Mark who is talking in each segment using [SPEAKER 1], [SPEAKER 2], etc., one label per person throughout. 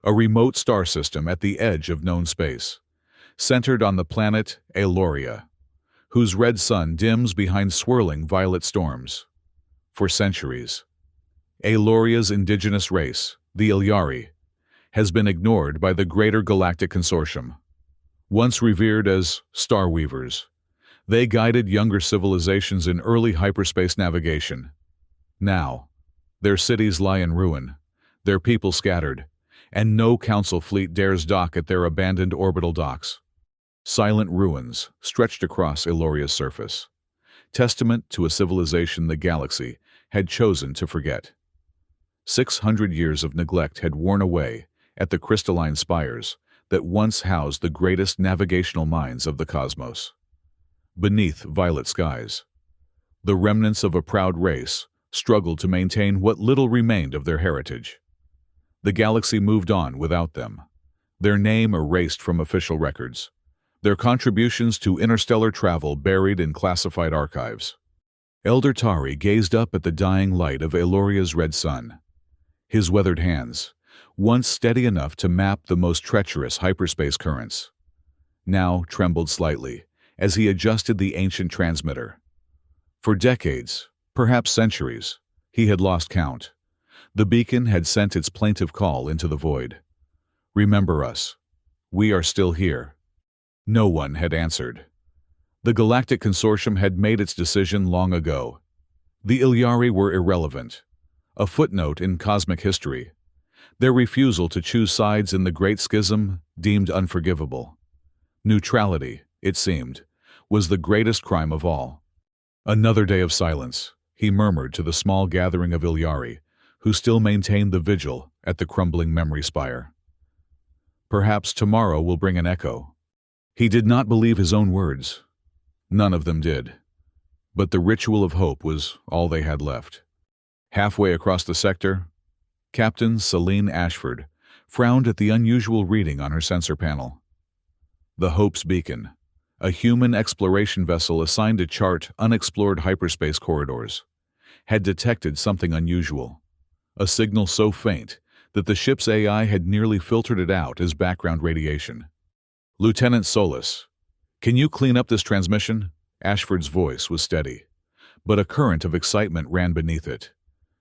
[SPEAKER 1] a remote star system at the edge of known space, centered on the planet Aloria, whose red sun dims behind swirling violet storms. For centuries, Aloria's indigenous race, the Ilyari, has been ignored by the greater galactic consortium. Once revered as star weavers, they guided younger civilizations in early hyperspace navigation. Now, their cities lie in ruin, their people scattered, and no council fleet dares dock at their abandoned orbital docks. Silent ruins stretched across Iloria's surface, testament to a civilization the galaxy had chosen to forget. 600 years of neglect had worn away at the crystalline spires that once housed the greatest navigational minds of the cosmos. Beneath violet skies, the remnants of a proud race struggled to maintain what little remained of their heritage. The galaxy moved on without them, their name erased from official records, their contributions to interstellar travel buried in classified archives. Elder Tari gazed up at the dying light of Eloria's red sun. His weathered hands, once steady enough to map the most treacherous hyperspace currents, now trembled slightly as he adjusted the ancient transmitter. For decades, perhaps centuries, he had lost count. The beacon had sent its plaintive call into the void. "Remember us. We are still here." No one had answered. The Galactic Consortium had made its decision long ago. The Ilyari were irrelevant, a footnote in cosmic history. Their refusal to choose sides in the Great Schism deemed unforgivable. Neutrality, it seemed, was the greatest crime of all. "Another day of silence," he murmured to the small gathering of Ilyari, who still maintained the vigil at the crumbling memory spire. "Perhaps tomorrow will bring an echo." He did not believe his own words. None of them did. But the ritual of hope was all they had left. Halfway across the sector, Captain Celine Ashford frowned at the unusual reading on her sensor panel. The Hope's beacon, a human exploration vessel assigned to chart unexplored hyperspace corridors, had detected something unusual. A signal so faint that the ship's AI had nearly filtered it out as background radiation. "Lieutenant Solis, can you clean up this transmission?" Ashford's voice was steady, but a current of excitement ran beneath it.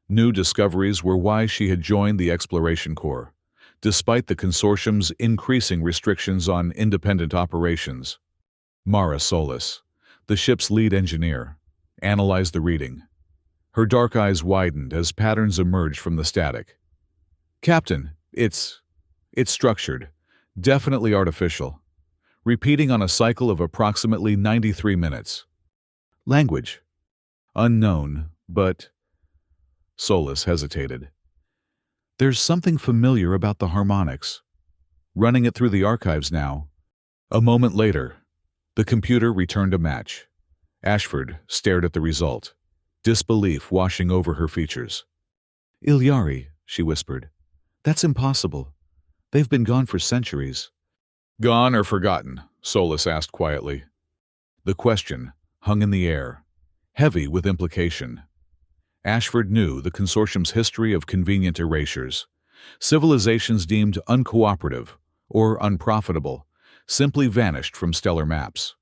[SPEAKER 1] New discoveries were why she had joined the Exploration Corps, despite the consortium's increasing restrictions on independent operations. Mara Solis, the ship's lead engineer, analyzed the reading. Her dark eyes widened as patterns emerged from the static. "Captain, it's structured, definitely artificial, repeating on a cycle of approximately 93 minutes. Language? Unknown, but..." Solis hesitated. "There's something familiar about the harmonics. Running it through the archives now." A moment later, the computer returned a match. Ashford stared at the result, disbelief washing over her features. "Ilyari," she whispered. "That's impossible. They've been gone for centuries." "Gone or forgotten?" Solis asked quietly. The question hung in the air, heavy with implication. Ashford knew the consortium's history of convenient erasures. Civilizations deemed uncooperative or unprofitable simply vanished from stellar maps.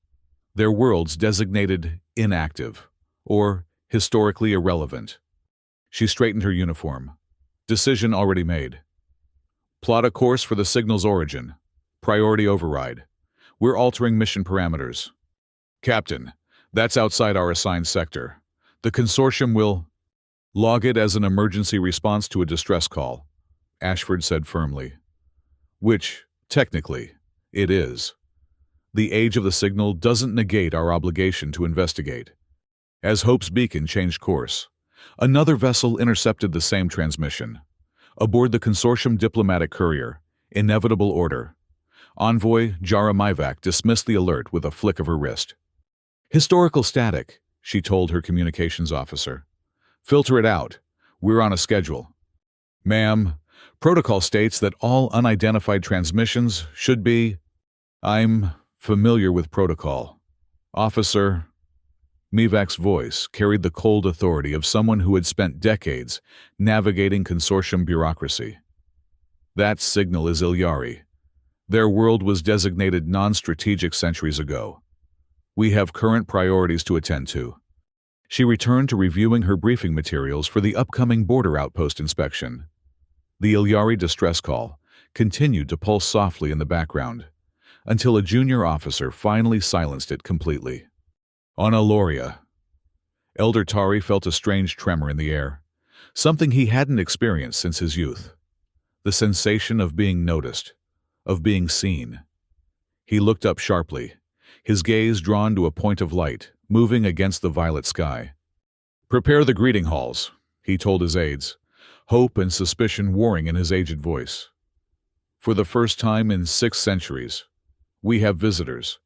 [SPEAKER 1] Their worlds designated inactive or historically irrelevant. She straightened her uniform. Decision already made. "Plot a course for the signal's origin. Priority override. We're altering mission parameters." "Captain, that's outside our assigned sector. The consortium will..." "Log it as an emergency response to a distress call," Ashford said firmly. "Which, technically, it is. The age of the signal doesn't negate our obligation to investigate." As Hope's beacon changed course, another vessel intercepted the same transmission. Aboard the consortium diplomatic courier, Inevitable Order, Envoy Jara Mivak dismissed the alert with a flick of her wrist. "Historical static," she told her communications officer. "Filter it out. We're on a schedule." "Ma'am, protocol states that all unidentified transmissions should be..." "I'm familiar with protocol. Officer..." Mivak's voice carried the cold authority of someone who had spent decades navigating consortium bureaucracy. That signal is Ilyari. Their world was designated non-strategic centuries ago. We have current priorities to attend to. She returned to reviewing her briefing materials for the upcoming border outpost inspection. The Ilyari distress call continued to pulse softly in the background, until a junior officer finally silenced it completely. On Eloria, Elder Tari felt a strange tremor in the air, something he hadn't experienced since his youth. The sensation of being noticed, of being seen. He looked up sharply, his gaze drawn to a point of light, moving against the violet sky. "Prepare the greeting halls," he told his aides, hope and suspicion warring in his aged voice. "For the first time in 6 centuries, we have visitors."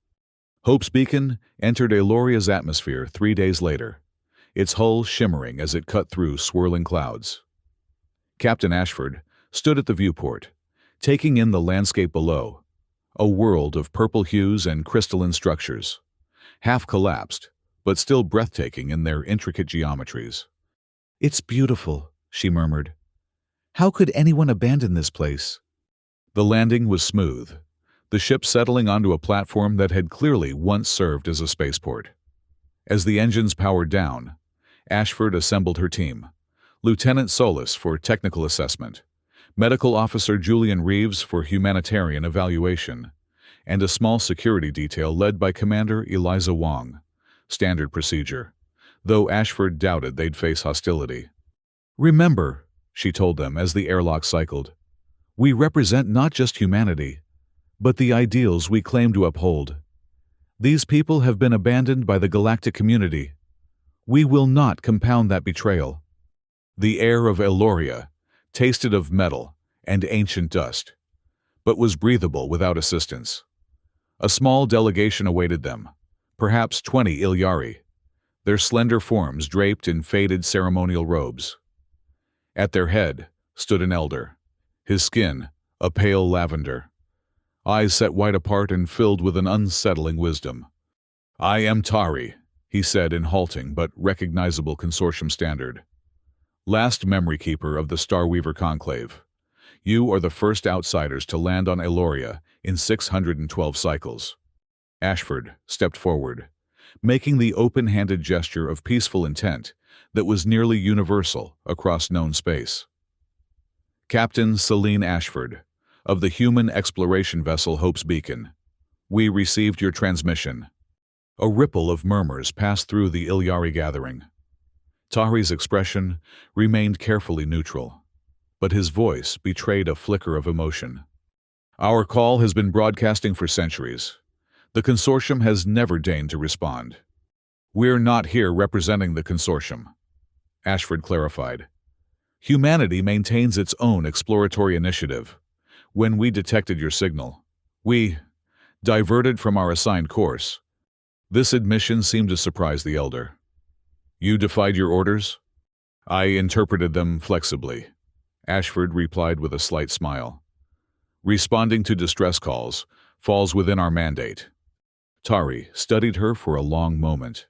[SPEAKER 1] Hope's beacon entered Eloria's atmosphere 3 days later, its hull shimmering as it cut through swirling clouds. Captain Ashford stood at the viewport, taking in the landscape below, a world of purple hues and crystalline structures, half collapsed, but still breathtaking in their intricate geometries. "It's beautiful," she murmured. "How could anyone abandon this place?" The landing was smooth, the ship settling onto a platform that had clearly once served as a spaceport. As the engines powered down, Ashford assembled her team: Lieutenant Solis for technical assessment, Medical Officer Julian Reeves for humanitarian evaluation, and a small security detail led by Commander Eliza Wong. Standard procedure, though Ashford doubted they'd face hostility. "Remember," she told them as the airlock cycled, "we represent not just humanity, but the ideals we claim to uphold. These people have been abandoned by the galactic community. We will not compound that betrayal." The air of Eloria tasted of metal and ancient dust, but was breathable without assistance. A small delegation awaited them, perhaps 20 Ilyari, their slender forms draped in faded ceremonial robes. At their head stood an elder, his skin a pale lavender, eyes set wide apart and filled with an unsettling wisdom. "I am Tari," he said in halting but recognizable consortium standard. "Last memory keeper of the Starweaver Conclave. You are the first outsiders to land on Eloria in 612 cycles." Ashford stepped forward, making the open-handed gesture of peaceful intent that was nearly universal across known space. "Captain Celine Ashford, of the human exploration vessel Hope's Beacon, we received your transmission." A ripple of murmurs passed through the Ilyari gathering. Tari's expression remained carefully neutral, but his voice betrayed a flicker of emotion. "Our call has been broadcasting for centuries. The consortium has never deigned to respond." "We're not here representing the consortium," Ashford clarified. "Humanity maintains its own exploratory initiative. When we detected your signal, we diverted from our assigned course." This admission seemed to surprise the elder. "You defied your orders?" "I interpreted them flexibly," Ashford replied with a slight smile. "Responding to distress calls falls within our mandate." Tari studied her for a long moment,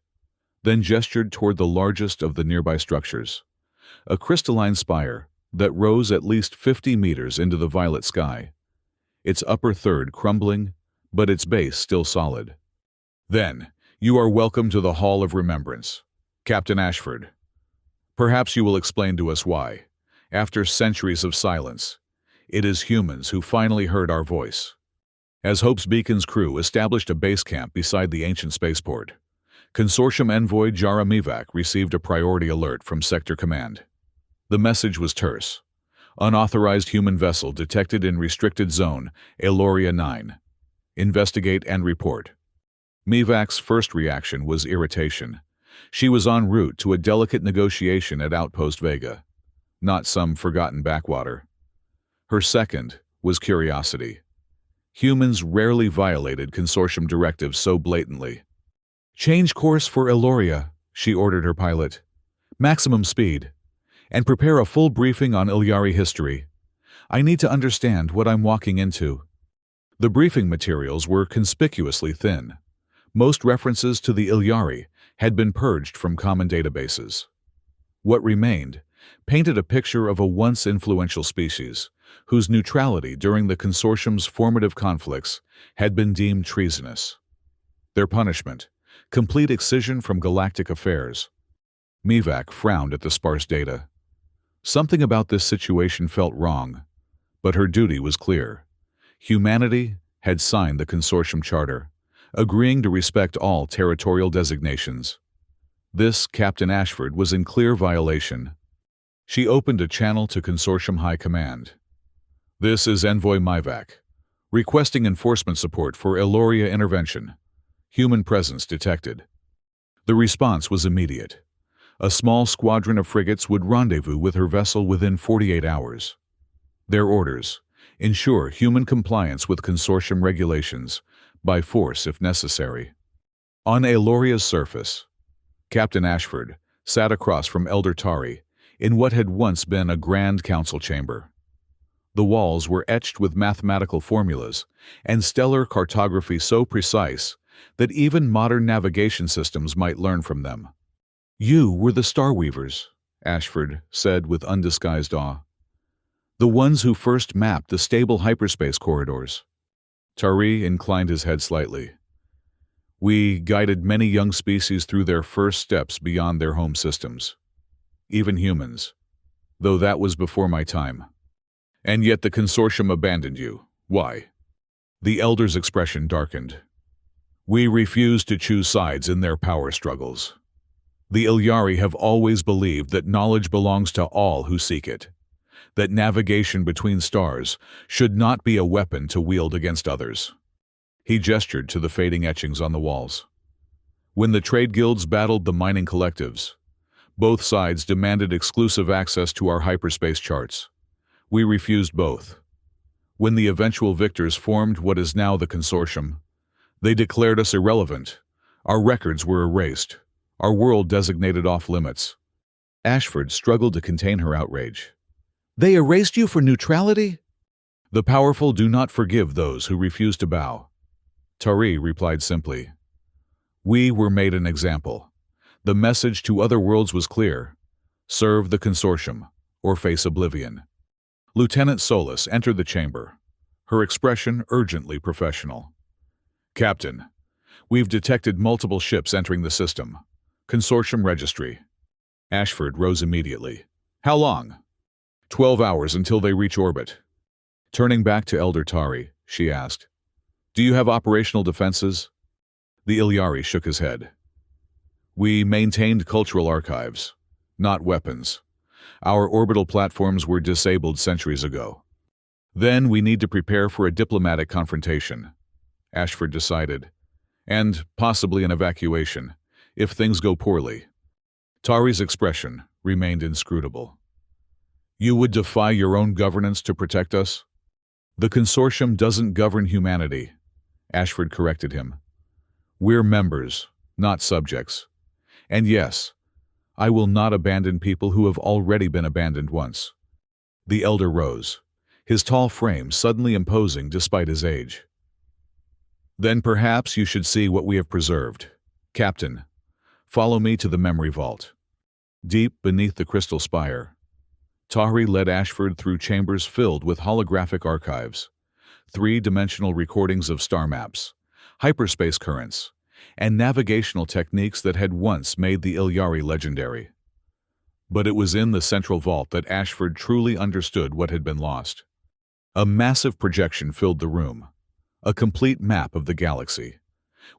[SPEAKER 1] then gestured toward the largest of the nearby structures, a crystalline spire that rose at least 50 meters into the violet sky, its upper third crumbling, but its base still solid. "Then, you are welcome to the Hall of Remembrance, Captain Ashford. Perhaps you will explain to us why, after centuries of silence, it is humans who finally heard our voice." As Hope's Beacon's crew established a base camp beside the ancient spaceport, Consortium Envoy Jara Mivak received a priority alert from Sector Command. The message was terse. "Unauthorized human vessel detected in restricted zone, Eloria 9. Investigate and report." Mivak's first reaction was irritation. She was en route to a delicate negotiation at Outpost Vega, not some forgotten backwater. Her second was curiosity. Humans rarely violated consortium directives so blatantly. "Change course for Eloria," she ordered her pilot. "Maximum speed. And prepare a full briefing on Ilyari history. I need to understand what I'm walking into." The briefing materials were conspicuously thin. Most references to the Ilyari had been purged from common databases. What remained painted a picture of a once influential species, whose neutrality during the consortium's formative conflicts had been deemed treasonous. Their punishment: complete excision from galactic affairs. Mivak frowned at the sparse data. Something about this situation felt wrong, but her duty was clear. Humanity had signed the consortium charter, agreeing to respect all territorial designations. This, Captain Ashford, was in clear violation. She opened a channel to Consortium High Command. "This is Envoy Mivak, requesting enforcement support for Eloria intervention. Human presence detected." The response was immediate. A small squadron of frigates would rendezvous with her vessel within 48 hours. Their orders: ensure human compliance with consortium regulations, by force if necessary. On Eloria's surface, Captain Ashford sat across from Elder Tari in what had once been a grand council chamber. The walls were etched with mathematical formulas and stellar cartography so precise that even modern navigation systems might learn from them. "You were the Star Weavers," Ashford said with undisguised awe. "The ones who first mapped the stable hyperspace corridors." Tari inclined his head slightly. "We guided many young species through their first steps beyond their home systems. Even humans, though that was before my time. And yet the consortium abandoned you. Why?" The Elder's expression darkened. "We refused to choose sides in their power struggles. The Ilyari have always believed that knowledge belongs to all who seek it, that navigation between stars should not be a weapon to wield against others." He gestured to the fading etchings on the walls. "When the trade guilds battled the mining collectives, both sides demanded exclusive access to our hyperspace charts. We refused both. When the eventual victors formed what is now the consortium, they declared us irrelevant. Our records were erased, our world designated off-limits." Ashford struggled to contain her outrage. "They erased you for neutrality?" "The powerful do not forgive those who refuse to bow." Tari replied simply. "We were made an example. The message to other worlds was clear: serve the consortium, or face oblivion." Lieutenant Solis entered the chamber, her expression urgently professional. "Captain, we've detected multiple ships entering the system. Consortium registry." Ashford rose immediately. "How long?" 12 hours until they reach orbit." Turning back to Elder Tari, she asked, "Do you have operational defenses?" The Ilyari shook his head. "We maintained cultural archives, not weapons. Our orbital platforms were disabled centuries ago." "Then we need to prepare for a diplomatic confrontation," Ashford decided, "and possibly an evacuation, if things go poorly." Tari's expression remained inscrutable. "You would defy your own governance to protect us?" "The consortium doesn't govern humanity," Ashford corrected him. "We're members, not subjects. And yes, I will not abandon people who have already been abandoned once." The Elder rose, his tall frame suddenly imposing despite his age. "Then perhaps you should see what we have preserved. Captain, follow me to the memory vault." Deep beneath the crystal spire, Tari led Ashford through chambers filled with holographic archives, three-dimensional recordings of star maps, hyperspace currents, and navigational techniques that had once made the Ilyari legendary. But it was in the central vault that Ashford truly understood what had been lost. A massive projection filled the room, a complete map of the galaxy,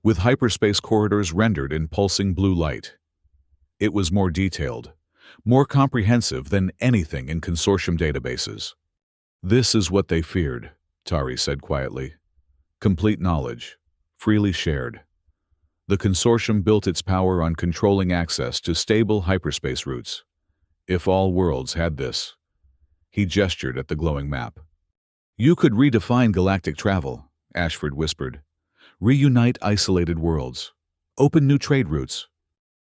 [SPEAKER 1] with hyperspace corridors rendered in pulsing blue light. It was more detailed, more comprehensive than anything in consortium databases. "This is what they feared," Tari said quietly. "Complete knowledge, freely shared. The consortium built its power on controlling access to stable hyperspace routes. If all worlds had this." He gestured at the glowing map. "You could redefine galactic travel," Ashford whispered. "Reunite isolated worlds, open new trade routes,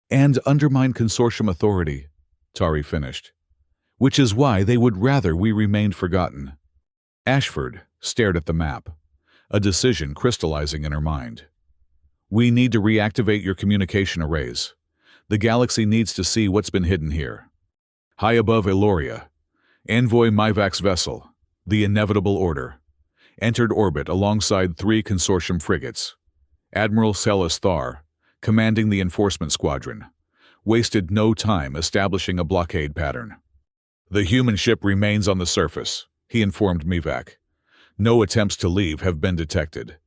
[SPEAKER 1] and undermine consortium authority," Tari finished. "Which is why they would rather we remained forgotten." Ashford stared at the map, a decision crystallizing in her mind. "We need to reactivate your communication arrays. The galaxy needs to see what's been hidden here." High above Eloria, Envoy Mivac's vessel, the Inevitable Order, entered orbit alongside 3 consortium frigates. Admiral Celis Thar, commanding the enforcement squadron, wasted no time establishing a blockade pattern. The human ship remains on the surface, he informed Mivac. No attempts to leave have been detected.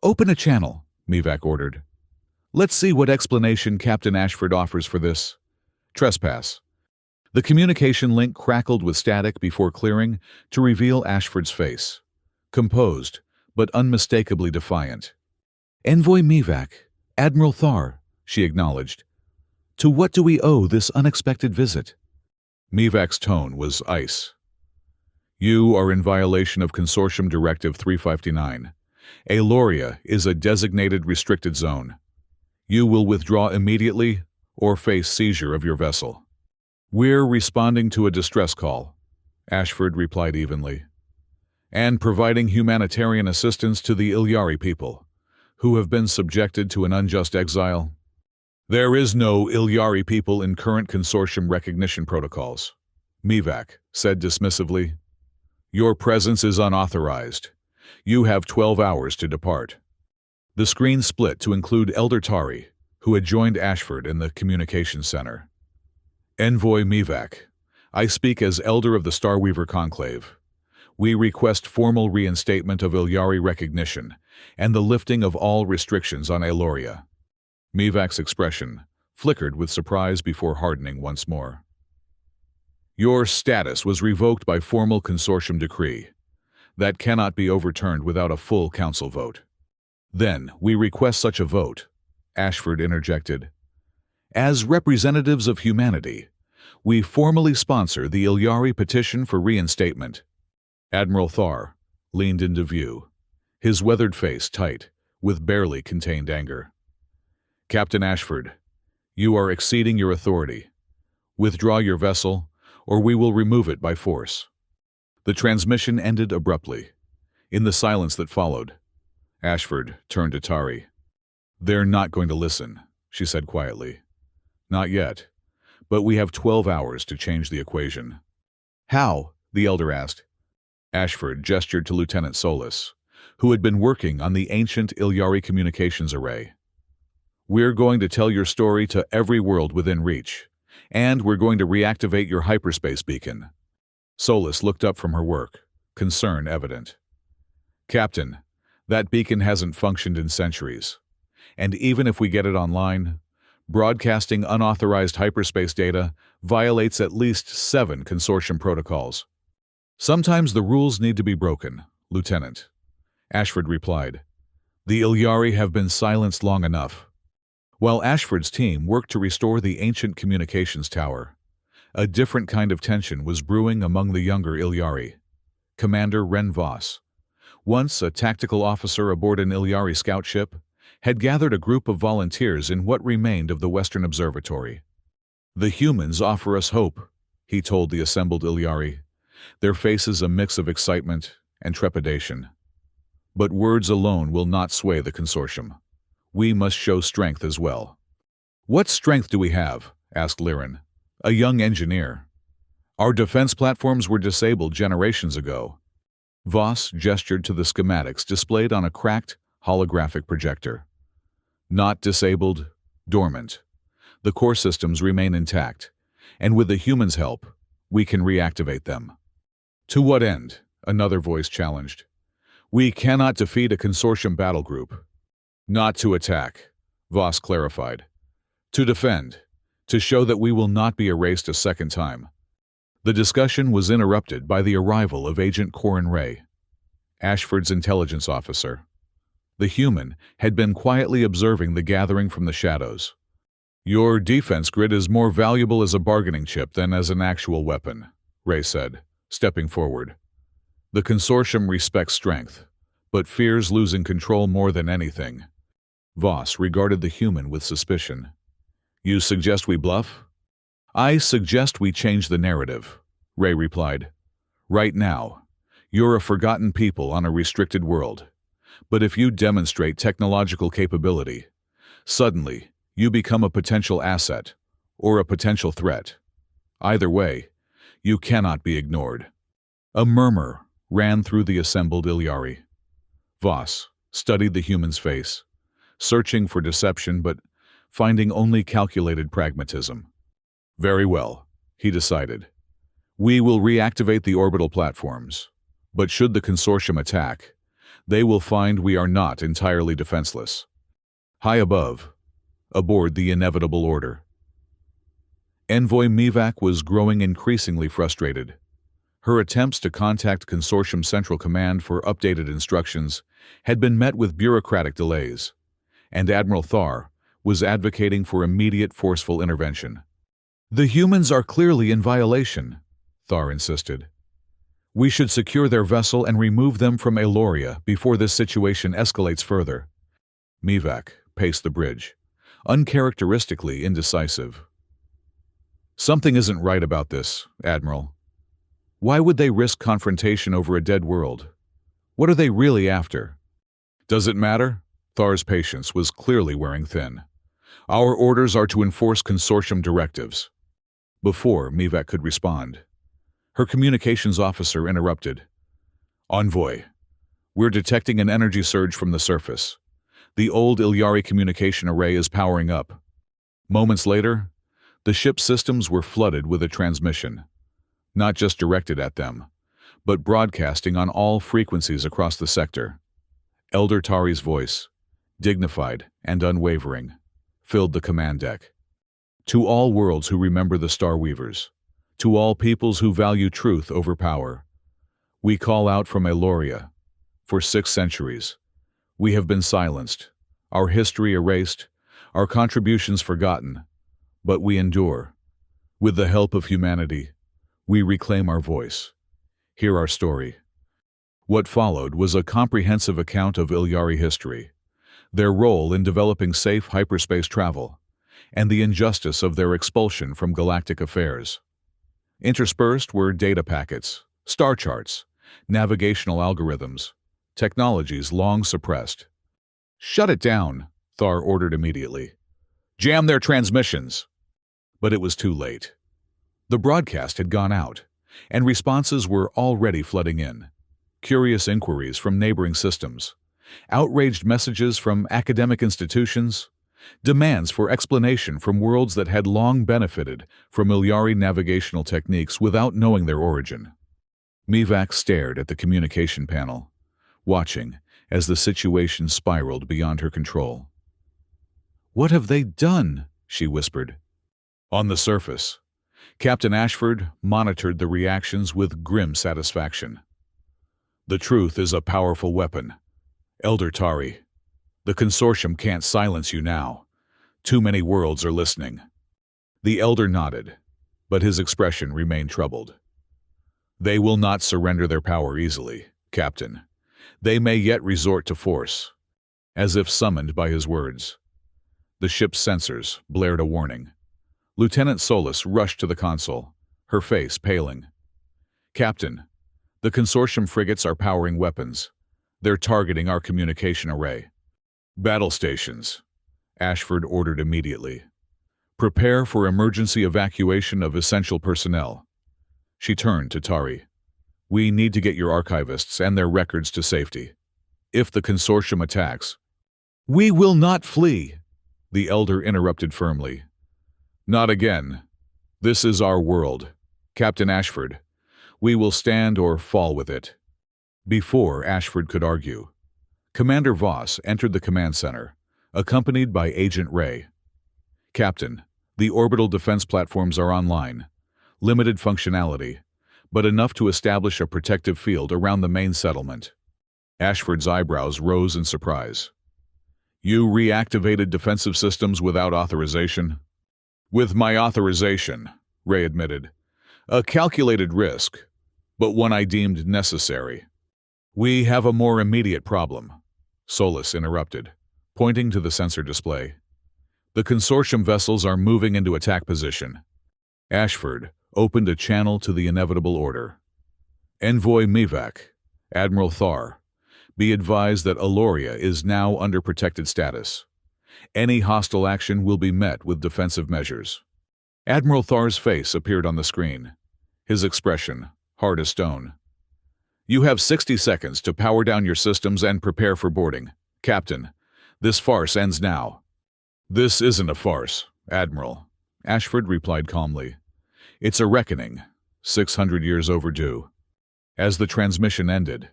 [SPEAKER 1] Open a channel, Mivac ordered. Let's see what explanation Captain Ashford offers for this trespass. The communication link crackled with static before clearing to reveal Ashford's face, composed but unmistakably defiant. Envoy Mivac, Admiral Thar, she acknowledged. To what do we owe this unexpected visit? Mivac's tone was ice. You are in violation of Consortium Directive 359. Eloria is a designated restricted zone. You will withdraw immediately or face seizure of your vessel. We're responding to a distress call, Ashford replied evenly, and providing humanitarian assistance to the Ilyari people, who have been subjected to an unjust exile. There is no Ilyari people in current consortium recognition protocols, Mivac said dismissively. Your presence is unauthorized. You have 12 hours to depart. The screen split to include Elder Tari, who had joined Ashford in the communications center. Envoy Mivac, I speak as Elder of the Starweaver Conclave. We request formal reinstatement of Ilyari recognition and the lifting of all restrictions on Eloria. Mivac's expression flickered with surprise before hardening once more. Your status was revoked by formal consortium decree. That cannot be overturned without a full council vote. Then we request such a vote, Ashford interjected. As representatives of humanity, we formally sponsor the Ilyari petition for reinstatement. Admiral Thar leaned into view, his weathered face tight, with barely contained anger. Captain Ashford, you are exceeding your authority. Withdraw your vessel, or we will remove it by force. The transmission ended abruptly. In the silence that followed, Ashford turned to Tari. They're not going to listen, she said quietly. Not yet, but we have 12 hours to change the equation. How? The Elder asked. Ashford gestured to Lieutenant Solis, who had been working on the ancient Ilyari communications array. We're going to tell your story to every world within reach, and we're going to reactivate your hyperspace beacon. Solis looked up from her work, concern evident. Captain, that beacon hasn't functioned in centuries, and even if we get it online, broadcasting unauthorized hyperspace data violates at least 7 consortium protocols. Sometimes the rules need to be broken, Lieutenant, Ashford replied. The Ilyari have been silenced long enough. While Ashford's team worked to restore the ancient communications tower, a different kind of tension was brewing among the younger Ilyari. Commander Ren Voss, once a tactical officer aboard an Ilyari scout ship, had gathered a group of volunteers in what remained of the Western Observatory. The humans offer us hope, he told the assembled Ilyari, their faces a mix of excitement and trepidation. But words alone will not sway the consortium. We must show strength as well. What strength do we have? Asked Liren, a young engineer. Our defense platforms were disabled generations ago. Voss gestured to the schematics displayed on a cracked, holographic projector. Not disabled, dormant. The core systems remain intact, and with the humans' help, we can reactivate them. To what end? Another voice challenged. We cannot defeat a consortium battle group. Not to attack, Voss clarified. To defend, to show that we will not be erased a second time. The discussion was interrupted by the arrival of Agent Corin Ray, Ashford's intelligence officer. The human had been quietly observing the gathering from the shadows. Your defense grid is more valuable as a bargaining chip than as an actual weapon, Ray said, stepping forward. The consortium respects strength, but fears losing control more than anything. Voss regarded the human with suspicion. You suggest we bluff? I suggest we change the narrative, Ray replied. Right now, you're a forgotten people on a restricted world. But if you demonstrate technological capability, suddenly you become a potential asset or a potential threat. Either way, you cannot be ignored. A murmur ran through the assembled Ilyari. Voss studied the human's face, searching for deception but finding only calculated pragmatism. Very well, he decided. We will reactivate the orbital platforms, but should the consortium attack, they will find we are not entirely defenseless. High above, aboard the inevitable order. Envoy Mivak was growing increasingly frustrated. Her attempts to contact Consortium Central Command for updated instructions had been met with bureaucratic delays, and Admiral Thar was advocating for immediate forceful intervention. The humans are clearly in violation, Thar insisted. We should secure their vessel and remove them from Eloria before this situation escalates further. Mivak paced the bridge, uncharacteristically indecisive. Something isn't right about this, Admiral. Why would they risk confrontation over a dead world? What are they really after? Does it matter? Thar's patience was clearly wearing thin. Our orders are to enforce consortium directives. Before Mivak could respond, her communications officer interrupted. Envoy, we're detecting an energy surge from the surface. The old Ilyari communication array is powering up. Moments later, the ship's systems were flooded with a transmission, not just directed at them, but broadcasting on all frequencies across the sector. Elder Tari's voice, dignified and unwavering, filled the command deck. To all worlds who remember the Star Weavers, to all peoples who value truth over power, we call out from Eloria. For 6 centuries, we have been silenced, our history erased, our contributions forgotten, but we endure. With the help of humanity, we reclaim our voice. Hear our story. What followed was a comprehensive account of Ilyari history, their role in developing safe hyperspace travel, and the injustice of their expulsion from galactic affairs. Interspersed were data packets, star charts, navigational algorithms, technologies long suppressed. Shut it down, Thar ordered immediately. Jam their transmissions. But it was too late. The broadcast had gone out, and responses were already flooding in. Curious inquiries from neighboring systems, outraged messages from academic institutions, demands for explanation from worlds that had long benefited from Ilyari navigational techniques without knowing their origin. Mivak stared at the communication panel, watching as the situation spiraled beyond her control. What have they done? She whispered. On the surface, Captain Ashford monitored the reactions with grim satisfaction. The truth is a powerful weapon. Elder Tari, the consortium can't silence you now. Too many worlds are listening. The elder nodded, but his expression remained troubled. They will not surrender their power easily, Captain. They may yet resort to force, as if summoned by his words. The ship's sensors blared a warning. Lieutenant Solis rushed to the console, her face paling. Captain, the consortium frigates are powering weapons. They're targeting our communication array. Battle stations, Ashford ordered immediately. Prepare for emergency evacuation of essential personnel. She turned to Tari. We need to get your archivists and their records to safety. If the consortium attacks, we will not flee, the elder interrupted firmly. Not again. This is our world. Captain Ashford, we will stand or fall with it. Before Ashford could argue, Commander Voss entered the command center, accompanied by Agent Ray. Captain, the orbital defense platforms are online. Limited functionality, but enough to establish a protective field around the main settlement. Ashford's eyebrows rose in surprise. You reactivated defensive systems without authorization? With my authorization, Ray admitted. A calculated risk, but one I deemed necessary. We have a more immediate problem, Solis interrupted, pointing to the sensor display. The consortium vessels are moving into attack position. Ashford opened a channel to the inevitable order. Envoy Mivak, Admiral Thar, be advised that Eloria is now under protected status. Any hostile action will be met with defensive measures. Admiral Thar's face appeared on the screen, his expression hard as stone. You have 60 seconds to power down your systems and prepare for boarding. Captain, this farce ends now. This isn't a farce, Admiral, Ashford replied calmly. It's a reckoning, 600 years overdue. As the transmission ended,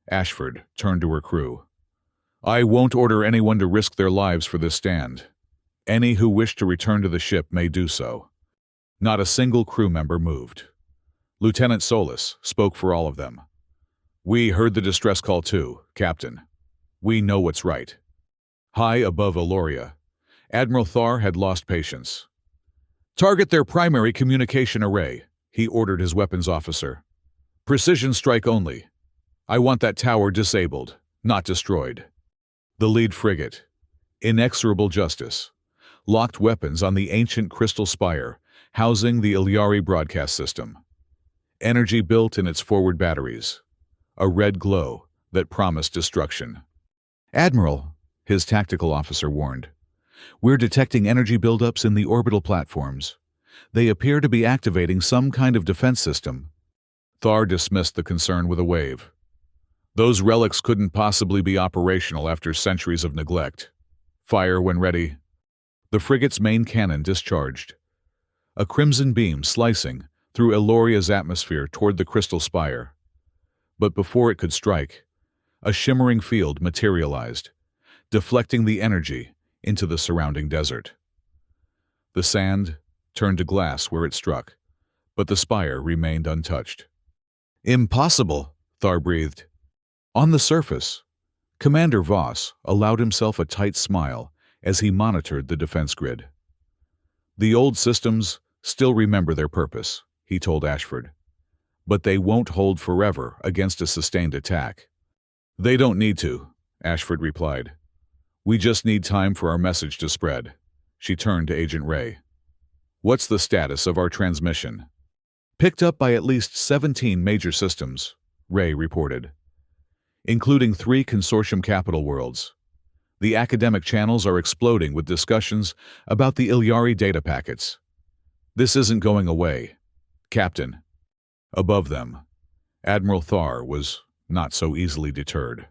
[SPEAKER 1] Ashford turned to her crew. I won't order anyone to risk their lives for this stand. Any who wish to return to the ship may do so. Not a single crew member moved. Lieutenant Solis spoke for all of them. We heard the distress call too, Captain. We know what's right. High above Eloria, Admiral Thar had lost patience. Target their primary communication array, he ordered his weapons officer. Precision strike only. I want that tower disabled, not destroyed. The lead frigate, Inexorable Justice, locked weapons on the ancient crystal spire housing the Ilyari broadcast system. Energy built in its forward batteries, a red glow that promised destruction. Admiral, his tactical officer warned, we're detecting energy buildups in the orbital platforms. They appear to be activating some kind of defense system. Thar dismissed the concern with a wave. Those relics couldn't possibly be operational after centuries of neglect. Fire when ready. The frigate's main cannon discharged, a crimson beam slicing through Eloria's atmosphere toward the crystal spire. But before it could strike, a shimmering field materialized, deflecting the energy into the surrounding desert. The sand turned to glass where it struck, but the spire remained untouched. Impossible, Thar breathed. On the surface, Commander Voss allowed himself a tight smile as he monitored the defense grid. The old systems still remember their purpose, he told Ashford, but they won't hold forever against a sustained attack. They don't need to, Ashford replied. We just need time for our message to spread. She turned to Agent Ray. What's the status of our transmission? Picked up by at least 17 major systems, Ray reported, including 3 consortium capital worlds. The academic channels are exploding with discussions about the Ilyari data packets. This isn't going away, Captain. Above them, Admiral Thar was not so easily deterred.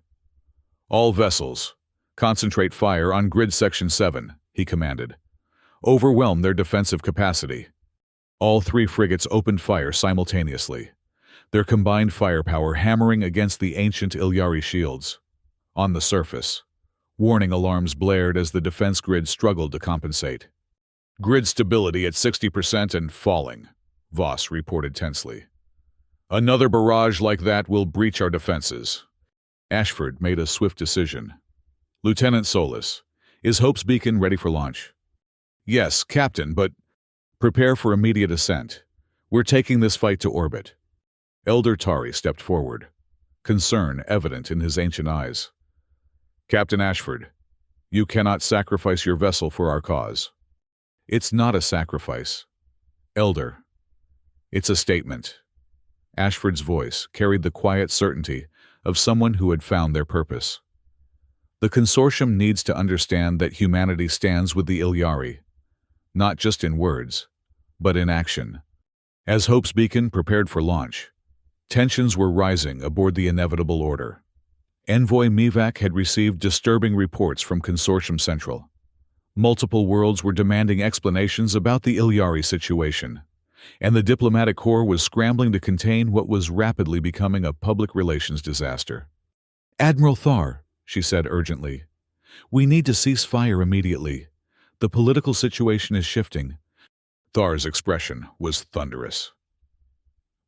[SPEAKER 1] All vessels, concentrate fire on Grid Section 7, he commanded. Overwhelm their defensive capacity. All 3 frigates opened fire simultaneously, their combined firepower hammering against the ancient Ilyari shields. On the surface, warning alarms blared as the defense grid struggled to compensate. Grid stability at 60% and falling, Voss reported tensely. Another barrage like that will breach our defenses. Ashford made a swift decision. Lieutenant Solis, is Hope's beacon ready for launch? Yes, Captain, but prepare for immediate ascent. We're taking this fight to orbit. Elder Tari stepped forward, concern evident in his ancient eyes. Captain Ashford, you cannot sacrifice your vessel for our cause. It's not a sacrifice, Elder. It's a statement. Ashford's voice carried the quiet certainty of someone who had found their purpose. The consortium needs to understand that humanity stands with the Ilyari, not just in words, but in action. As Hope's beacon prepared for launch, tensions were rising aboard the inevitable order. Envoy Mivak had received disturbing reports from Consortium Central. Multiple worlds were demanding explanations about the Ilyari situation, and the diplomatic corps was scrambling to contain what was rapidly becoming a public relations disaster. Admiral Thar, she said urgently, we need to cease fire immediately. The political situation is shifting. Thar's expression was thunderous.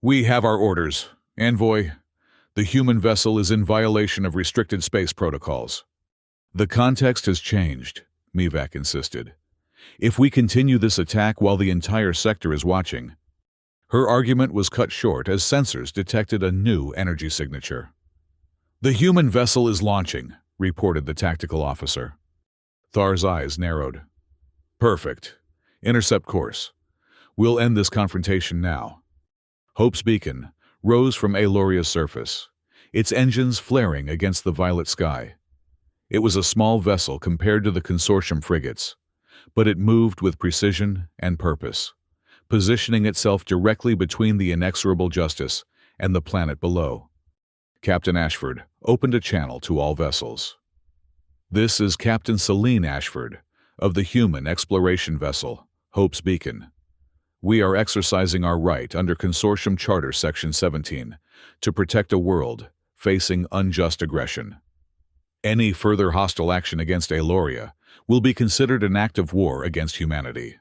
[SPEAKER 1] We have our orders, Envoy. The human vessel is in violation of restricted space protocols. The context has changed, Mivak insisted. If we continue this attack while the entire sector is watching. Her argument was cut short as sensors detected a new energy signature. The human vessel is launching, reported the tactical officer. Thar's eyes narrowed. Perfect. Intercept course. We'll end this confrontation now. Hope's beacon rose from Eloria's surface, its engines flaring against the violet sky. It was a small vessel compared to the consortium frigates, but it moved with precision and purpose, positioning itself directly between the inexorable justice and the planet below. Captain Ashford opened a channel to all vessels. This is Captain Celine Ashford of the human exploration vessel, Hope's Beacon. We are exercising our right under Consortium Charter Section 17 to protect a world facing unjust aggression. Any further hostile action against Aloria will be considered an act of war against humanity.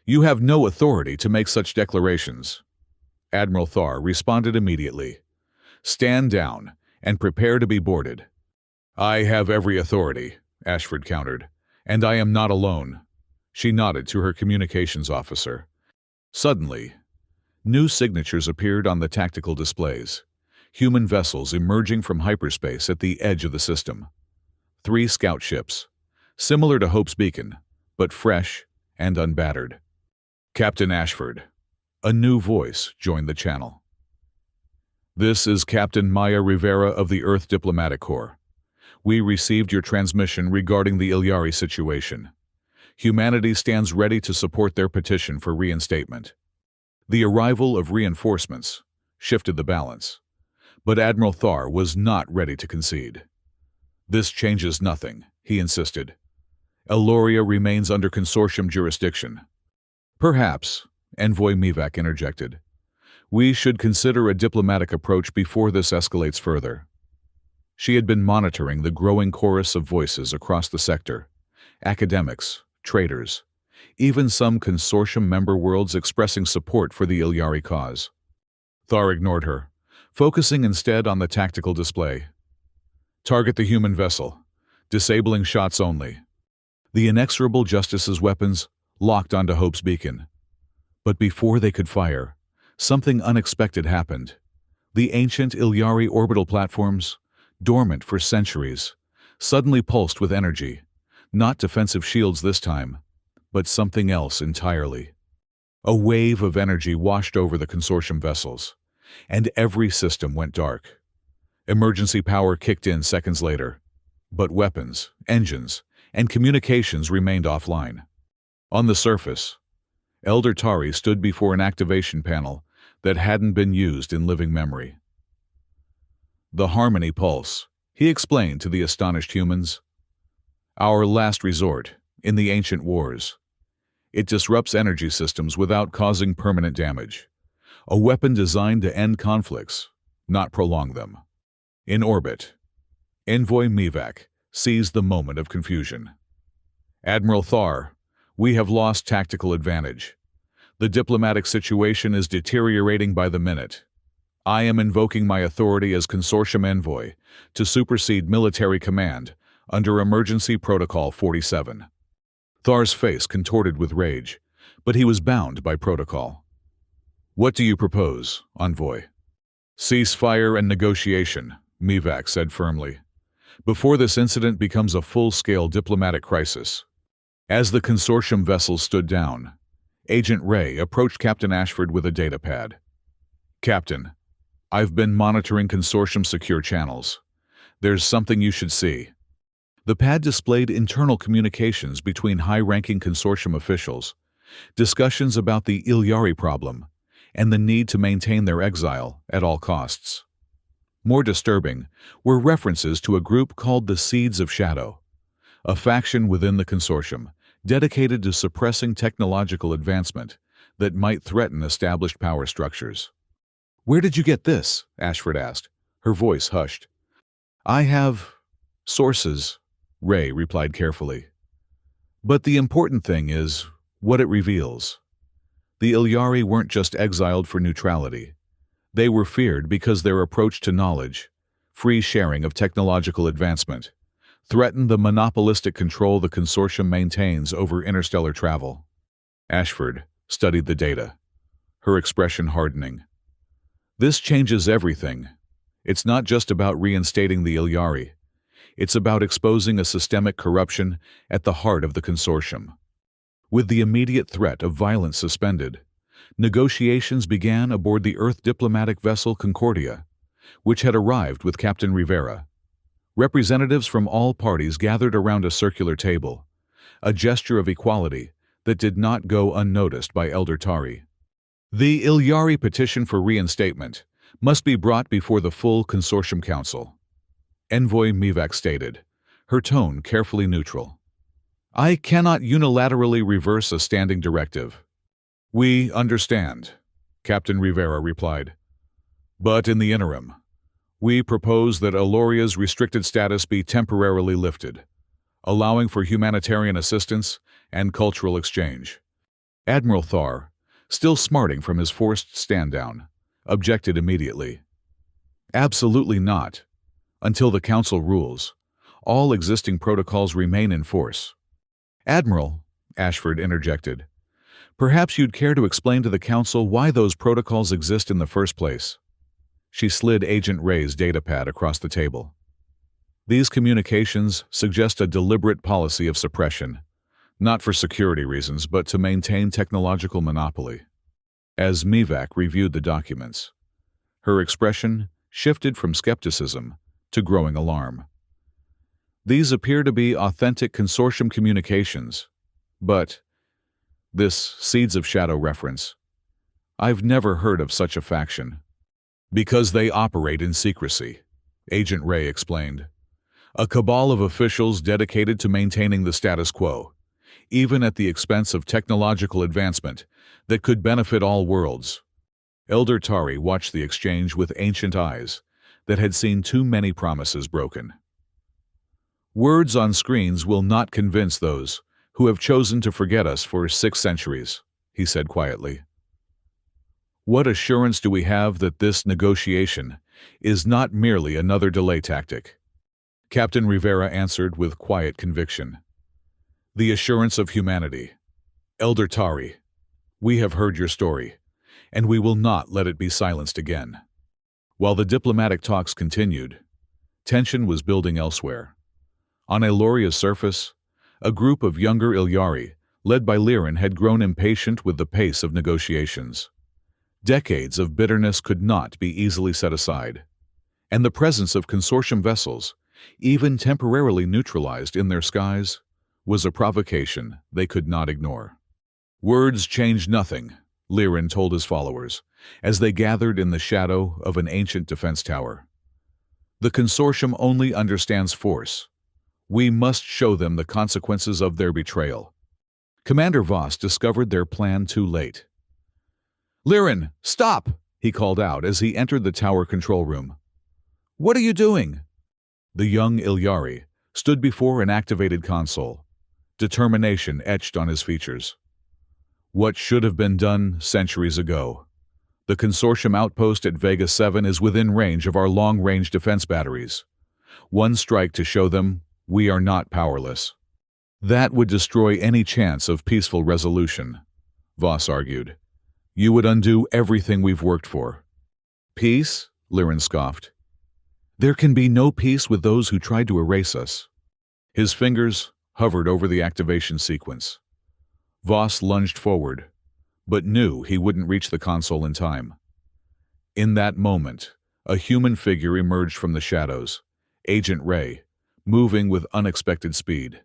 [SPEAKER 1] You have no authority to make such declarations. Admiral Thar responded immediately. Stand down and prepare to be boarded. I have every authority, Ashford countered, and I am not alone. She nodded to her communications officer. Suddenly, new signatures appeared on the tactical displays. Human vessels emerging from hyperspace at the edge of the system. 3 scout ships, similar to Hope's Beacon, but fresh and unbattered. Captain Ashford. A new voice joined the channel. This is Captain Maya Rivera of the Earth Diplomatic Corps. We received your transmission regarding the Ilyari situation. Humanity stands ready to support their petition for reinstatement. The arrival of reinforcements shifted the balance, but Admiral Thar was not ready to concede. This changes nothing, he insisted. Aloria remains under consortium jurisdiction. Perhaps, Envoy Mivak interjected, we should consider a diplomatic approach before this escalates further. She had been monitoring the growing chorus of voices across the sector, academics, traders, even some consortium member worlds expressing support for the Ilyari cause. Thar ignored her, focusing instead on the tactical display. Target the human vessel, disabling shots only. The inexorable Justice's weapons locked onto Hope's Beacon. But before they could fire, something unexpected happened. The ancient Ilyari orbital platforms, dormant for centuries, suddenly pulsed with energy. Not defensive shields this time, but something else entirely. A wave of energy washed over the consortium vessels, and every system went dark. Emergency power kicked in seconds later, but weapons, engines, and communications remained offline. On the surface, Elder Tari stood before an activation panel that hadn't been used in living memory. The Harmony Pulse, he explained to the astonished humans. Our last resort in the ancient wars. It disrupts energy systems without causing permanent damage. A weapon designed to end conflicts, not prolong them. In orbit, Envoy Mivak seized the moment of confusion. Admiral Thar, we have lost tactical advantage. The diplomatic situation is deteriorating by the minute. I am invoking my authority as Consortium Envoy to supersede military command under Emergency Protocol 47. Thar's face contorted with rage, but he was bound by protocol. What do you propose, Envoy? Ceasefire and negotiation, Mivak said firmly, before this incident becomes a full-scale diplomatic crisis. As the consortium vessels stood down, Agent Ray approached Captain Ashford with a datapad. Captain, I've been monitoring consortium secure channels. There's something you should see. The pad displayed internal communications between high-ranking consortium officials, discussions about the Ilyari problem, and the need to maintain their exile at all costs. More disturbing were references to a group called the Seeds of Shadow, a faction within the consortium dedicated to suppressing technological advancement that might threaten established power structures. Where did you get this? Ashford asked, her voice hushed. I have sources, Ray replied carefully. But the important thing is what it reveals. The Ilyari weren't just exiled for neutrality. They were feared because their approach to knowledge, free sharing of technological advancement, threatened the monopolistic control the consortium maintains over interstellar travel. Ashford studied the data, her expression hardening. This changes everything. It's not just about reinstating the Ilyari. It's about exposing a systemic corruption at the heart of the consortium. With the immediate threat of violence suspended, negotiations began aboard the Earth diplomatic vessel Concordia, which had arrived with Captain Rivera. Representatives from all parties gathered around a circular table, a gesture of equality that did not go unnoticed by Elder Tari. The Ilyari petition for reinstatement must be brought before the full Consortium Council, Envoy Mivak stated, her tone carefully neutral. I cannot unilaterally reverse a standing directive. We understand, Captain Rivera replied. But in the interim, we propose that Aloria's restricted status be temporarily lifted, allowing for humanitarian assistance and cultural exchange. Admiral Thar, still smarting from his forced stand-down, objected immediately. Absolutely not. Until the Council rules, all existing protocols remain in force. Admiral, Ashford interjected, perhaps you'd care to explain to the Council why those protocols exist in the first place. She slid Agent Ray's datapad across the table. These communications suggest a deliberate policy of suppression, not for security reasons, but to maintain technological monopoly. As Mivak reviewed the documents, her expression shifted from skepticism to growing alarm. These appear to be authentic consortium communications, but this Seeds of Shadow reference, I've never heard of such a faction. Because they operate in secrecy, Agent Ray explained. A cabal of officials dedicated to maintaining the status quo, even at the expense of technological advancement that could benefit all worlds. Elder Tari watched the exchange with ancient eyes that had seen too many promises broken. Words on screens will not convince those who have chosen to forget us for 6 centuries, he said quietly. What assurance do we have that this negotiation is not merely another delay tactic? Captain Rivera answered with quiet conviction. The assurance of humanity. Elder Tari, we have heard your story, and we will not let it be silenced again. While the diplomatic talks continued, tension was building elsewhere. On Eloria's surface, a group of younger Ilyari, led by Liren, had grown impatient with the pace of negotiations. Decades of bitterness could not be easily set aside, and the presence of consortium vessels, even temporarily neutralized in their skies, was a provocation they could not ignore. Words change nothing, Liren told his followers, as they gathered in the shadow of an ancient defense tower. The consortium only understands force. We must show them the consequences of their betrayal. Commander Voss discovered their plan too late. Liren, stop! He called out as he entered the tower control room. What are you doing? The young Ilyari stood before an activated console, determination etched on his features. What should have been done centuries ago. The consortium outpost at Vega 7 is within range of our long-range defense batteries. One strike to show them we are not powerless. That would destroy any chance of peaceful resolution, Voss argued. You would undo everything we've worked for. Peace? Liren scoffed. There can be no peace with those who tried to erase us. His fingers hovered over the activation sequence. Voss lunged forward, but knew he wouldn't reach the console in time. In that moment, a human figure emerged from the shadows, Agent Ray, moving with unexpected speed.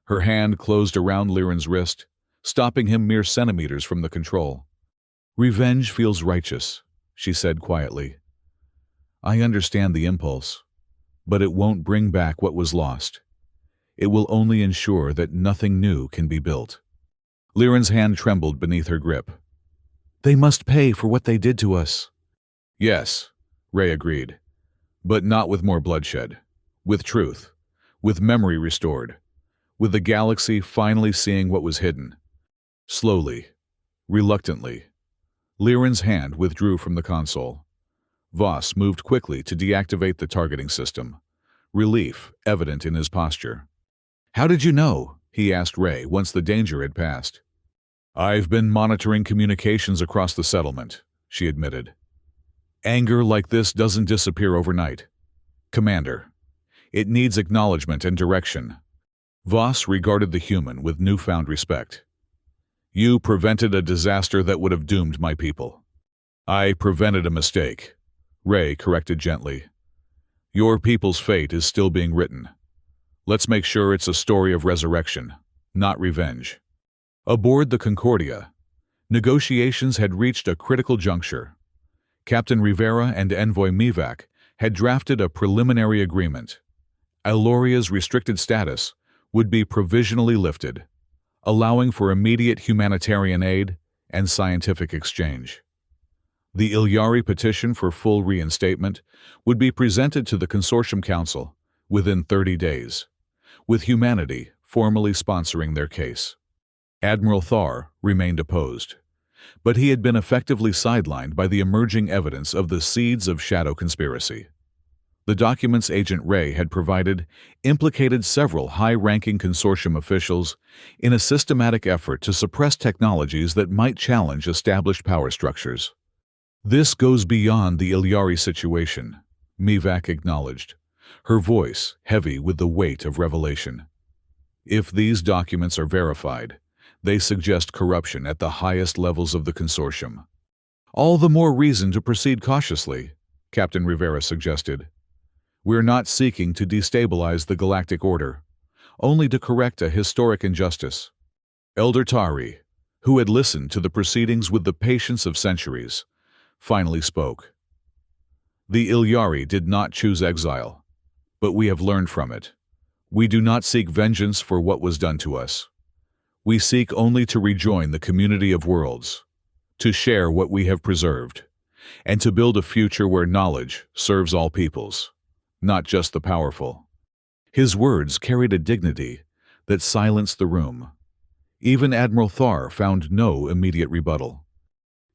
[SPEAKER 1] Her hand closed around Liren's wrist, stopping him mere centimeters from the control. Revenge feels righteous, she said quietly. I understand the impulse, but it won't bring back what was lost. It will only ensure that nothing new can be built. Liren's hand trembled beneath her grip. They must pay for what they did to us. Yes, Ray agreed, but not with more bloodshed. With truth, with memory restored, with the galaxy finally seeing what was hidden. Slowly, reluctantly, Liren's hand withdrew from the console. Voss moved quickly to deactivate the targeting system, relief evident in his posture. How did you know? He asked Ray once the danger had passed. I've been monitoring communications across the settlement, she admitted. Anger like this doesn't disappear overnight. Commander, it needs acknowledgement and direction. Voss regarded the human with newfound respect. You prevented a disaster that would have doomed my people. I prevented a mistake, Ray corrected gently. Your people's fate is still being written. Let's make sure it's a story of resurrection, not revenge. Aboard the Concordia, Negotiations had reached a critical juncture. Captain Rivera and Envoy Mivak had drafted a preliminary agreement. Eloria's restricted status would be provisionally lifted, allowing for immediate humanitarian aid and scientific exchange. The Ilyari petition for full reinstatement would be presented to the Consortium Council within 30 days, with humanity formally sponsoring their case. Admiral Thar remained opposed, but he had been effectively sidelined by the emerging evidence of the seeds of shadow conspiracy. The documents Agent Ray had provided implicated several high-ranking consortium officials in a systematic effort to suppress technologies that might challenge established power structures. "This goes beyond the Ilyari situation," Mivak acknowledged, her voice heavy with the weight of revelation. "If these documents are verified, they suggest corruption at the highest levels of the consortium." "All the more reason to proceed cautiously," Captain Rivera suggested. "We're not seeking to destabilize the galactic order, only to correct a historic injustice." Elder Tari, who had listened to the proceedings with the patience of centuries, finally spoke. "The Ilyari did not choose exile, but we have learned from it. We do not seek vengeance for what was done to us. We seek only to rejoin the community of worlds, to share what we have preserved, and to build a future where knowledge serves all peoples, not just the powerful." His words carried a dignity that silenced the room. Even Admiral Thar found no immediate rebuttal.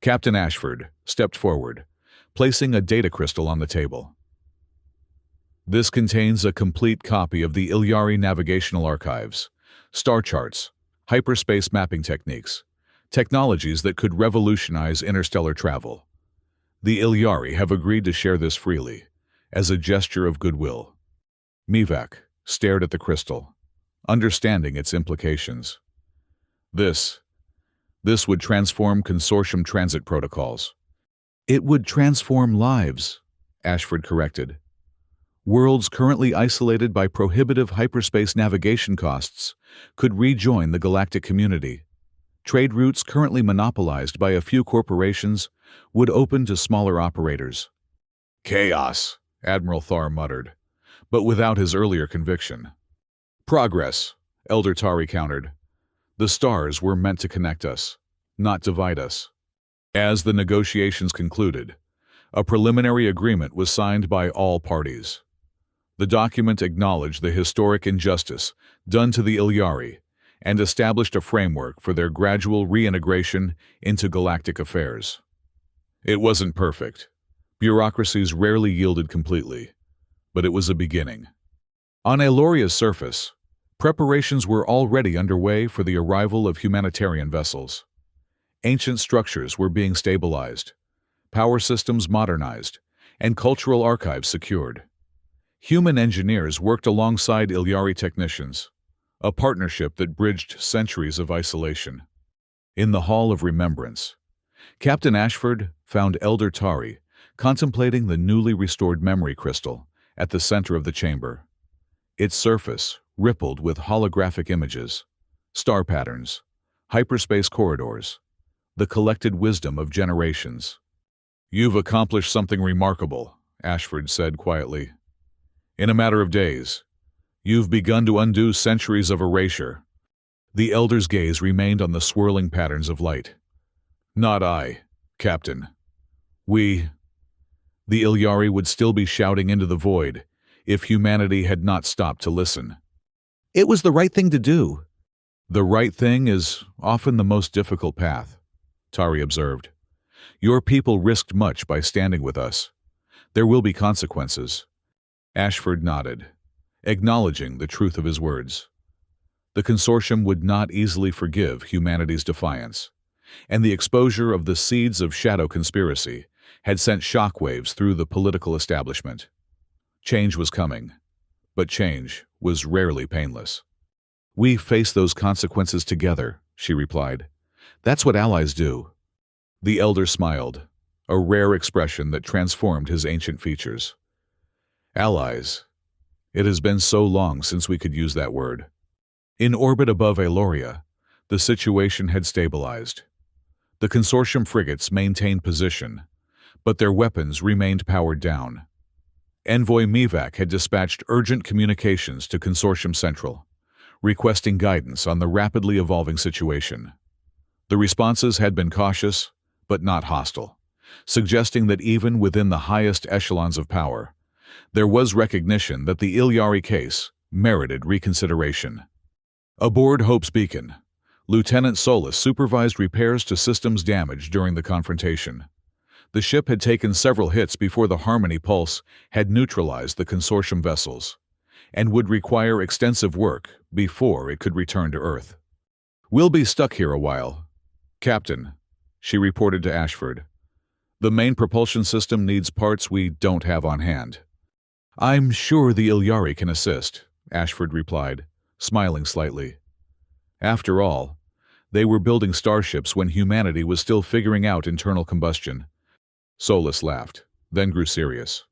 [SPEAKER 1] Captain Ashford stepped forward, placing a data crystal on the table. "This contains a complete copy of the Ilyari navigational archives, star charts, hyperspace mapping techniques, technologies that could revolutionize interstellar travel. The Ilyari have agreed to share this freely, as a gesture of goodwill." Mivak stared at the crystal, understanding its implications. This would transform consortium transit protocols. "It would transform lives," Ashford corrected. "Worlds currently isolated by prohibitive hyperspace navigation costs could rejoin the galactic community. Trade routes currently monopolized by a few corporations would open to smaller operators." "Chaos," Admiral Thar muttered, but without his earlier conviction. "Progress," Elder Tari countered. "The stars were meant to connect us, not divide us." As the negotiations concluded, a preliminary agreement was signed by all parties. The document acknowledged the historic injustice done to the Ilyari and established a framework for their gradual reintegration into galactic affairs. It wasn't perfect. Bureaucracies rarely yielded completely, but it was a beginning. On Eloria's surface, preparations were already underway for the arrival of humanitarian vessels. Ancient structures were being stabilized, power systems modernized, and cultural archives secured. Human engineers worked alongside Ilyari technicians, a partnership that bridged centuries of isolation. In the Hall of Remembrance, Captain Ashford found Elder Tari contemplating the newly restored memory crystal at the center of the chamber. Its surface rippled with holographic images, star patterns, hyperspace corridors, the collected wisdom of generations. "You've accomplished something remarkable," Ashford said quietly. "In a matter of days, you've begun to undo centuries of erasure." The Elder's gaze remained on the swirling patterns of light. "Not I, Captain. The Ilyari would still be shouting into the void if humanity had not stopped to listen." "It was the right thing to do." "The right thing is often the most difficult path," Tari observed. "Your people risked much by standing with us. There will be consequences." Ashford nodded, acknowledging the truth of his words. The consortium would not easily forgive humanity's defiance, and the exposure of the seeds of shadow conspiracy had sent shockwaves through the political establishment. Change was coming, but change was rarely painless. "We face those consequences together," she replied. "That's what allies do." The Elder smiled, a rare expression that transformed his ancient features. "Allies. It has been so long since we could use that word." In orbit above Eloria, the situation had stabilized. The consortium frigates maintained position, but their weapons remained powered down. Envoy Mivak had dispatched urgent communications to Consortium Central, requesting guidance on the rapidly evolving situation. The responses had been cautious, but not hostile, suggesting that even within the highest echelons of power, there was recognition that the Ilyari case merited reconsideration. Aboard Hope's Beacon, Lieutenant Solis supervised repairs to systems damaged during the confrontation. The ship had taken several hits before the Harmony Pulse had neutralized the consortium vessels, and would require extensive work before it could return to Earth. "We'll be stuck here a while, Captain," she reported to Ashford. "The main propulsion system needs parts we don't have on hand." "I'm sure the Ilyari can assist," Ashford replied, smiling slightly. After all, they were building starships when humanity was still figuring out internal combustion. Solis laughed, then grew serious.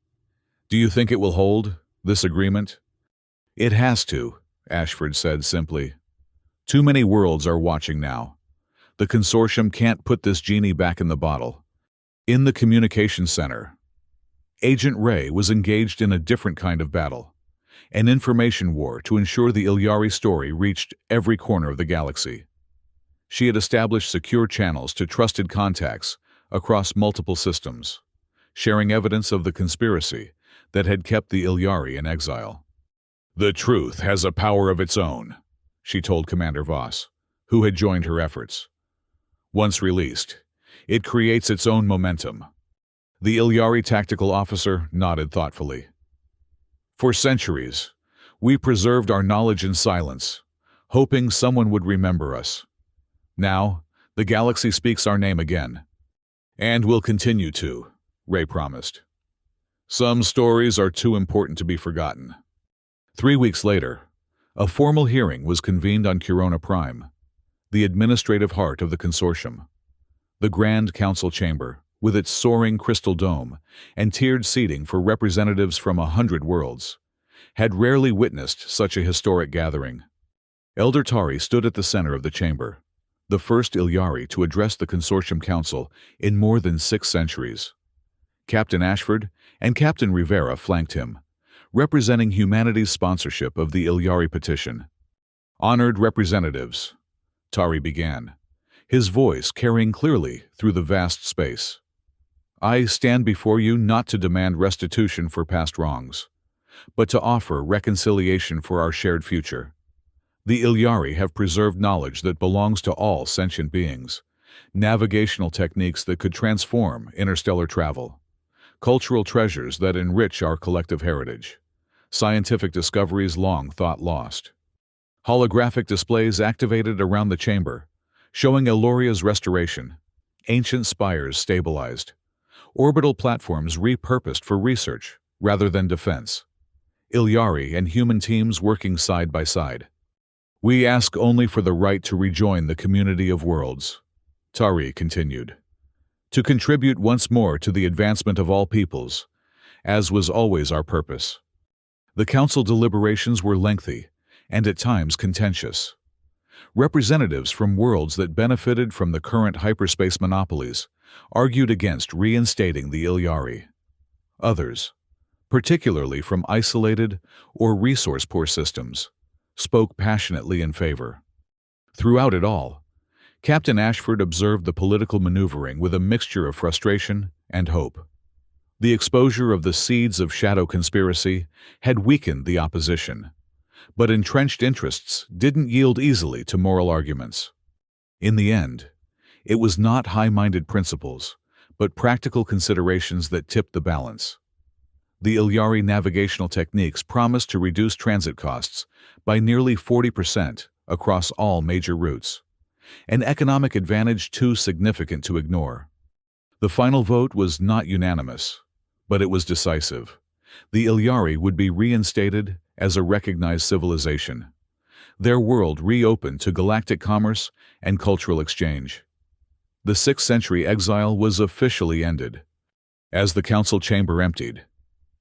[SPEAKER 1] "Do you think it will hold, this agreement?" "It has to," Ashford said simply. "Too many worlds are watching now. The consortium can't put this genie back in the bottle." In the communications center, Agent Ray was engaged in a different kind of battle, an information war to ensure the Ilyari story reached every corner of the galaxy. She had established secure channels to trusted contacts across multiple systems, sharing evidence of the conspiracy that had kept the Ilyari in exile. "The truth has a power of its own," she told Commander Voss, who had joined her efforts. "Once released, it creates its own momentum." The Ilyari tactical officer nodded thoughtfully. "For centuries, we preserved our knowledge in silence, hoping someone would remember us. Now, the galaxy speaks our name again. And will continue to," Ray promised. "Some stories are too important to be forgotten." 3 weeks later, a formal hearing was convened on Corona Prime, the administrative heart of the consortium. The Grand Council Chamber, with its soaring crystal dome and tiered seating for representatives from 100 worlds, had rarely witnessed such a historic gathering. Elder Tari stood at the center of the chamber, the first Ilyari to address the Consortium Council in more than 6 centuries. Captain Ashford and Captain Rivera flanked him, representing humanity's sponsorship of the Ilyari petition. "Honored representatives," Tari began, his voice carrying clearly through the vast space. "I stand before you not to demand restitution for past wrongs, but to offer reconciliation for our shared future. The Ilyari have preserved knowledge that belongs to all sentient beings, navigational techniques that could transform interstellar travel, cultural treasures that enrich our collective heritage, scientific discoveries long thought lost. Holographic displays activated around the chamber, showing Eloria's restoration, ancient spires stabilized, orbital platforms repurposed for research rather than defense, Ilyari and human teams working side by side. We ask only for the right to rejoin the community of worlds," Tari continued, "to contribute once more to the advancement of all peoples, as was always our purpose." The council deliberations were lengthy and at times contentious. Representatives from worlds that benefited from the current hyperspace monopolies argued against reinstating the Ilyari. Others, particularly from isolated or resource-poor systems, spoke passionately in favor. Throughout it all, Captain Ashford observed the political maneuvering with a mixture of frustration and hope. The exposure of the seeds of shadow conspiracy had weakened the opposition, but entrenched interests didn't yield easily to moral arguments. In the end, it was not high-minded principles, but practical considerations that tipped the balance. The Ilyari navigational techniques promised to reduce transit costs by nearly 40% across all major routes, an economic advantage too significant to ignore. The final vote was not unanimous, but it was decisive. The Ilyari would be reinstated as a recognized civilization, their world reopened to galactic commerce and cultural exchange. The 6th century exile was officially ended. As the council chamber emptied,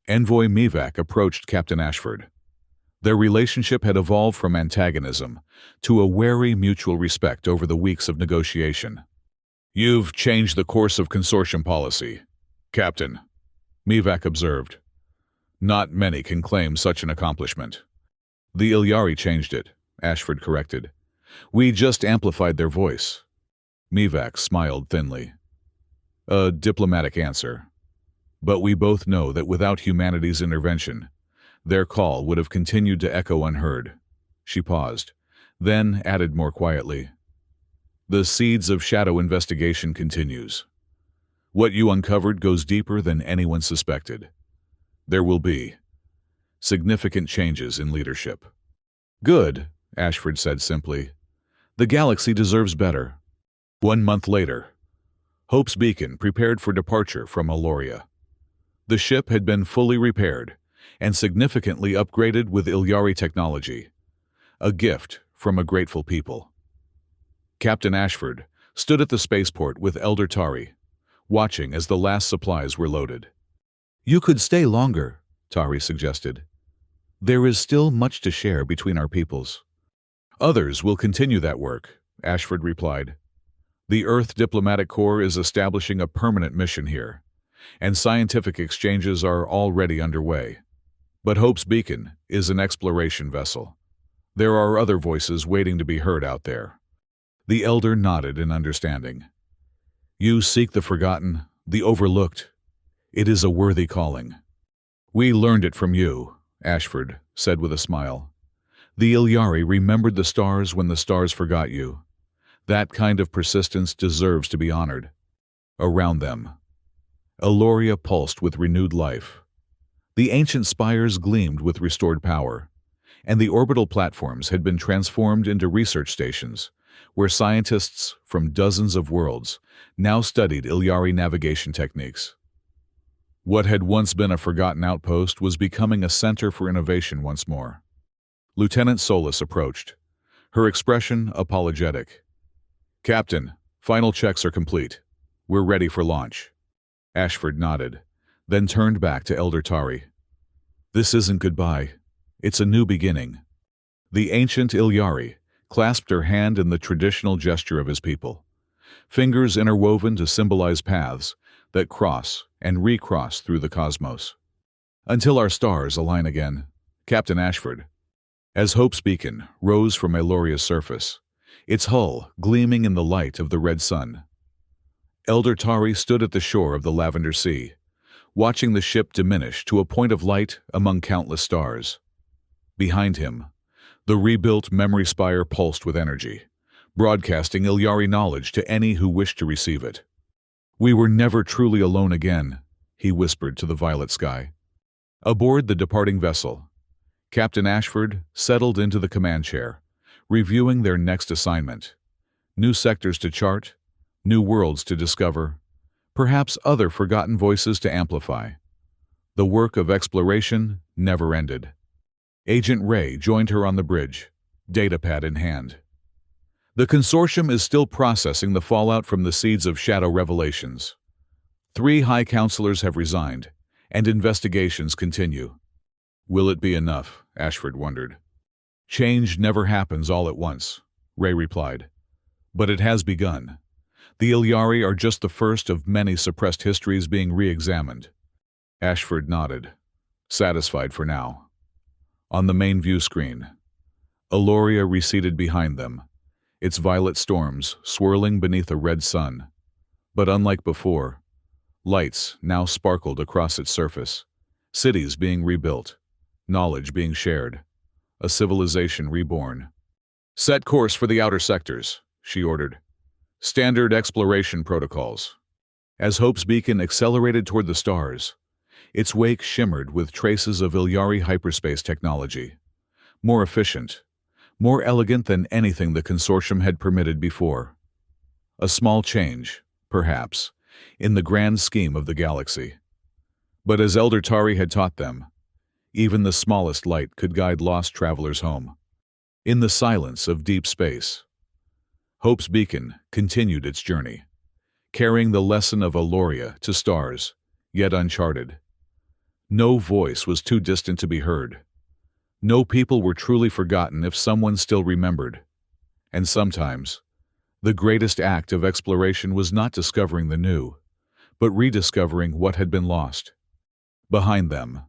[SPEAKER 1] Envoy Mivak approached Captain Ashford. Their relationship had evolved from antagonism to a wary mutual respect over the weeks of negotiation. You've changed the course of consortium policy, Captain, Mivak observed. Not many can claim such an accomplishment. The Ilyari changed it, Ashford corrected. We just amplified their voice. Mivak smiled thinly. A diplomatic answer. But we both know that without humanity's intervention, their call would have continued to echo unheard. She paused, then added more quietly. The seeds of shadow investigation continues. What you uncovered goes deeper than anyone suspected. There will be significant changes in leadership. Good, Ashford said simply. The galaxy deserves better. 1 month later, Hope's beacon prepared for departure from Aloria. The ship had been fully repaired and significantly upgraded with Ilyari technology, a gift from a grateful people. Captain Ashford stood at the spaceport with Elder Tari, watching as the last supplies were loaded. You could stay longer, Tari suggested. There is still much to share between our peoples. Others will continue that work, Ashford replied. The Earth Diplomatic Corps is establishing a permanent mission here, and scientific exchanges are already underway. But Hope's Beacon is an exploration vessel. There are other voices waiting to be heard out there. The elder nodded in understanding. You seek the forgotten, the overlooked. It is a worthy calling. We learned it from you, Ashford said with a smile. The Ilyari remembered the stars when the stars forgot you. That kind of persistence deserves to be honored. Around them, Aloria pulsed with renewed life. The ancient spires gleamed with restored power, and the orbital platforms had been transformed into research stations, where scientists from dozens of worlds now studied Ilyari navigation techniques. What had once been a forgotten outpost was becoming a center for innovation once more. Lieutenant Solis approached, her expression apologetic. Captain, final checks are complete. We're ready for launch. Ashford nodded, then turned back to Elder Tari. This isn't goodbye. It's a new beginning. The ancient Ilyari clasped her hand in the traditional gesture of his people, fingers interwoven to symbolize paths that cross and recross through the cosmos. Until our stars align again, Captain Ashford. As Hope's beacon rose from Aloria's surface, its hull gleaming in the light of the red sun, Elder Tari stood at the shore of the Lavender Sea, watching the ship diminish to a point of light among countless stars. Behind him, the rebuilt memory spire pulsed with energy, broadcasting Ilyari knowledge to any who wished to receive it. We were never truly alone again, he whispered to the violet sky. Aboard the departing vessel, Captain Ashford settled into the command chair, reviewing their next assignment. New sectors to chart, new worlds to discover, perhaps other forgotten voices to amplify. The work of exploration never ended. Agent Ray joined her on the bridge, datapad in hand. The consortium is still processing the fallout from the seeds of shadow revelations. 3 high counselors have resigned, and investigations continue. Will it be enough? Ashford wondered. Change never happens all at once, Ray replied. But it has begun. The Ilyari are just the first of many suppressed histories being re-examined. Ashford nodded, satisfied for now. On the main view screen, Aloria receded behind them, its violet storms swirling beneath a red sun. But unlike before, lights now sparkled across its surface, cities being rebuilt, knowledge being shared, a civilization reborn. Set course for the outer sectors, she ordered. Standard exploration protocols. As Hope's beacon accelerated toward the stars, its wake shimmered with traces of Ilyari hyperspace technology. More efficient, more elegant than anything the consortium had permitted before. A small change, perhaps, in the grand scheme of the galaxy. But as Elder Tari had taught them, even the smallest light could guide lost travelers home. In the silence of deep space, Hope's beacon continued its journey, carrying the lesson of Aloria to stars, yet uncharted. No voice was too distant to be heard. No people were truly forgotten if someone still remembered. And sometimes, The greatest act of exploration was not discovering the new, but rediscovering what had been lost. Behind them,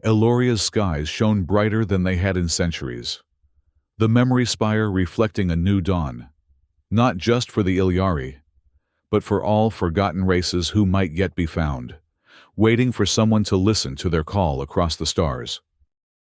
[SPEAKER 1] Eloria's skies shone brighter than they had in centuries. The memory spire reflecting a new dawn, not just for the Ilyari, but for all forgotten races who might yet be found, waiting for someone to listen to their call across the stars.